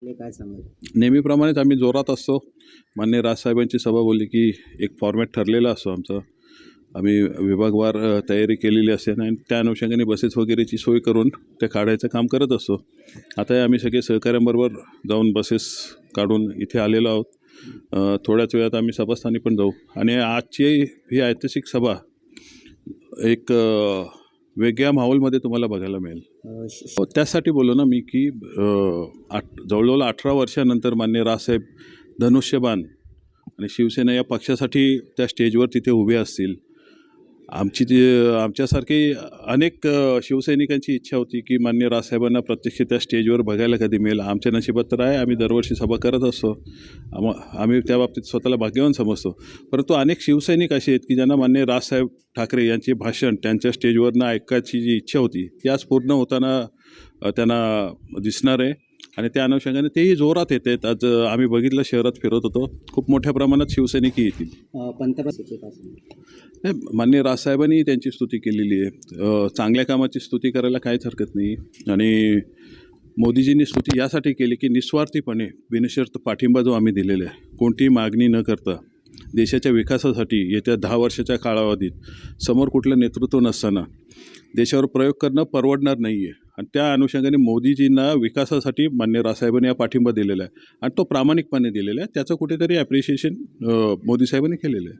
हे काय सांगाल? नेहमीप्रमाणेच आम्ही जोरात असतो. माननीय राजसाहेबांची सभा बोलली की एक फॉर्मॅट ठरलेला असतो आमचा. आम्ही विभागवार तयारी केलेली असते आणि त्या अनुषंगाने बसेस वगैरेची सोय करून ते काढायचं काम करत असतो. आता आम्ही सगळे सहकाऱ्यांबरोबर जाऊन बसेस काढून इथे आलेलो आहोत. थोड्याच वेळात आम्ही सभास्थानी पण जाऊ आणि आजची ही ऐतिहासिक सभा एक वेगळ्या माहोलमध्ये तुम्हाला बघायला मिळेल. त्यासाठी बोललो ना मी की जवळजवळ 18 वर्षानंतर माननीय राजसाहेब धनुष्यबाण आणि शिवसेना या पक्षासाठी त्या स्टेजवर तिथे उभे असतील. आमच्यासारखी अनेक शिवसैनिकांची इच्छा होती की माननीय राजसाहेबांना प्रत्यक्ष त्या स्टेजवर बघायला कधी मिळेल. आमच्या नशिबात तर आहे, आम्ही दरवर्षी सभा करत असतो. आम्ही त्या बाबतीत स्वतःला भाग्यवान समजतो. परंतु अनेक शिवसैनिक असे आहेत की ज्यांना माननीय राजसाहेब ठाकरे यांचे भाषण त्यांच्या स्टेजवरनं ऐकायची जी इच्छा होती ती आज पूर्ण होताना त्यांना दिसणार आहे आणि त्या अनुषंगाने तेही जोरात येत आहेत. आज आम्ही बघितलं, शहरात फिरत होतो, खूप मोठ्या प्रमाणात शिवसैनिकही येतील. नाही, माननीय राजसाहेबांनी त्यांची स्तुती केलेली आहे. चांगल्या कामाची स्तुती करायला काहीच हरकत नाही आणि मोदीजींनी स्तुती यासाठी केली की निस्वार्थीपणे बिनशर्त पाठिंबा जो आम्ही दिलेला आहे, कोणतीही मागणी न करता देशाच्या विकासासाठी येत्या 10 वर्षाच्या कालावधीत समोर कुठलं नेतृत्व नसताना देशावर प्रयोग करणं परवडणार नाही आहे आणि त्या अनुषंगाने मोदीजींना विकासासाठी माननीय राजसाहेबांनी हा पाठिंबा दिलेला आहे आणि तो प्रामाणिकपणे दिलेला आहे. त्याचं कुठेतरी ॲप्रिशिएशन मोदी साहेबांनी केलेलं आहे.